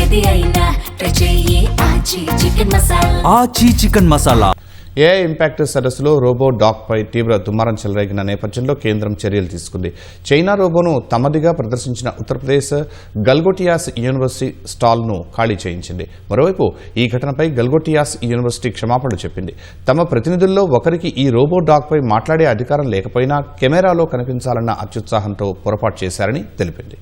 ఏది అయినా ట్రై చెయ్యి ఆచి చికెన్ మసాలా. ఆచి చికెన్ మసాలా. ఏఐ ఇంపాక్ట్ సదస్సులో రోబో డాగ్ పై తీవ్ర దుమారం చెలరేగిన నేపథ్యంలో కేంద్రం చర్యలు తీసుకుంది. చైనా రోబోను తమదిగా ప్రదర్శించిన ఉత్తరప్రదేశ్ గల్గోటియాస్ యూనివర్సిటీ స్టాల్ను ఖాళీ చేయించింది. మరోవైపు ఈ ఘటనపై గల్గోటియాస్ యూనివర్సిటీ క్షమాపణలు చెప్పింది. తమ ప్రతినిధుల్లో ఒకరికి ఈ రోబో డాగ్ పై మాట్లాడే అధికారం లేకపోయినా కెమెరాలో కనిపించాలన్న అత్యుత్సాహంతో పొరపాటు చేశారని తెలిపింది.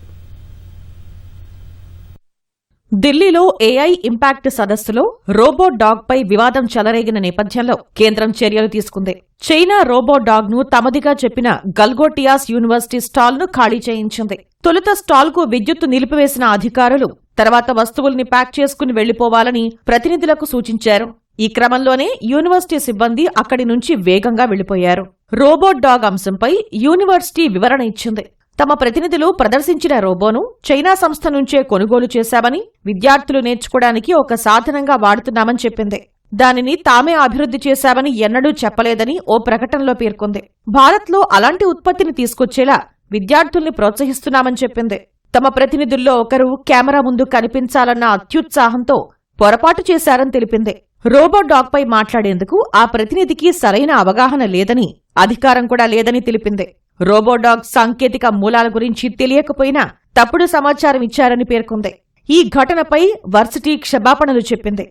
ఢిల్లీలో ఏఐ ఇంపాక్ట్ సదస్సులో రోబో డాగ్ పై వివాదం చెలరేగిన నేపథ్యంలో కేంద్రం చర్యలు తీసుకుంది. చైనా రోబో డాగ్ ను తమదిగా చెప్పిన గల్గోటియాస్ యూనివర్సిటీ స్టాల్ ను ఖాళీ చేయించింది. తొలుత స్టాల్ కు విద్యుత్తు నిలిపివేసిన అధికారులు తర్వాత వస్తువుల్ని ప్యాక్ చేసుకుని వెళ్లిపోవాలని ప్రతినిధులకు సూచించారు. ఈ క్రమంలోనే యూనివర్సిటీ సిబ్బంది అక్కడి నుంచి వేగంగా వెళ్లిపోయారు. రోబో డాగ్ అంశంపై యూనివర్సిటీ వివరణ ఇచ్చింది. తమ ప్రతినిధులు ప్రదర్శించిన రోబోను చైనా సంస్థ నుంచే కొనుగోలు చేశామని, విద్యార్థులు నేర్చుకోవడానికి ఒక సాధనంగా వాడుతున్నామని చెప్పింది. దానిని తామే అభివృద్ధి చేశామని ఎన్నడూ చెప్పలేదని ఓ ప్రకటనలో పేర్కొంది. భారత్లో అలాంటి ఉత్పత్తిని తీసుకొచ్చేలా విద్యార్థుల్ని ప్రోత్సహిస్తున్నామని చెప్పింది. తమ ప్రతినిధుల్లో ఒకరు కెమెరా ముందు కనిపించాలన్న అత్యుత్సాహంతో పొరపాటు చేశారని తెలిపింది. రోబో డాగ్ పై మాట్లాడేందుకు ఆ ప్రతినిధికి సరైన అవగాహన లేదని, అధికారం కూడా లేదని తెలిపింది. రోబోడాగ్ సాంకేతిక మూలాల గురించి తెలియకపోయినా తప్పుడు సమాచారం ఇచ్చారని పేర్కొంది. ఈ ఘటనపై వర్సిటీ క్షమాపణలు చెప్పింది.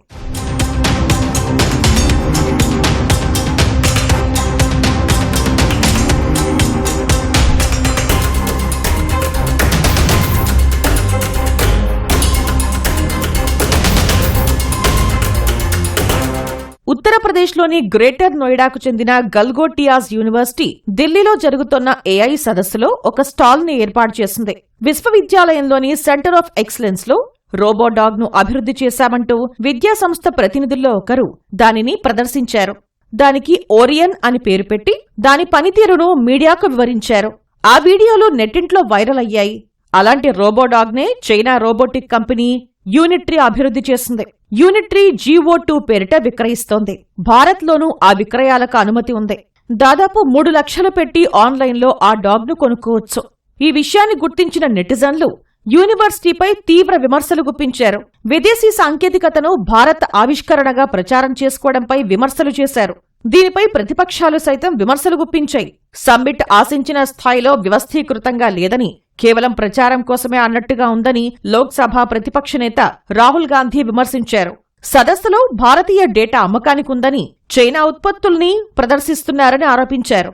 ఉత్తరప్రదేశ్లోని గ్రేటర్ నోయిడాకు చెందిన గల్గోటియాస్ యూనివర్సిటీ ఢిల్లీలో జరుగుతున్న ఏఐ సదస్సులో ఒక స్టాల్ ని ఏర్పాటు చేసింది. విశ్వవిద్యాలయంలోని సెంటర్ ఆఫ్ ఎక్సలెన్స్ లో రోబోడాగ్ ను అభివృద్ధి చేశామంటూ విద్యాసంస్థ ప్రతినిధుల్లో ఒకరు దానిని ప్రదర్శించారు. దానికి ఓరియన్ అని పేరు పెట్టి దాని పనితీరును మీడియాకు వివరించారు. ఆ వీడియోలు నెట్టింట్లో వైరల్ అయ్యాయి. అలాంటి రోబోడాగ్ నే చైనా రోబోటిక్ కంపెనీ యూనిట్రీ అభివృద్ధి చేసింది. యూనిట్రీ GO2 పేరిట విక్రయిస్తోంది. భారత్లోనూ ఆ విక్రయాలకు అనుమతి ఉంది. దాదాపు 3 లక్షలు పెట్టి ఆన్లైన్లో ఆ డాగ్ను కొనుక్కోవచ్చు. ఈ విషయాన్ని గుర్తించిన నెటిజన్లు యూనివర్సిటీపై తీవ్ర విమర్శలు గుప్పించారు. విదేశీ సాంకేతికతను భారత్ ఆవిష్కరణగా ప్రచారం చేసుకోవడంపై విమర్శలు చేశారు. దీనిపై ప్రతిపక్షాలు సైతం విమర్శలు గుప్పించాయి. సమ్మిట్ ఆశించిన స్థాయిలో వ్యవస్థీకృతంగా లేదని, కేవలం ప్రచారం కోసమే అన్నట్టుగా ఉందని లోక్సభ ప్రతిపక్ష నేత రాహుల్ గాంధీ విమర్శించారు. సదస్సులో భారతీయ డేటా అమ్మకానికుందని, చైనా ఉత్పత్తుల్ని ప్రదర్శిస్తున్నారని ఆరోపించారు.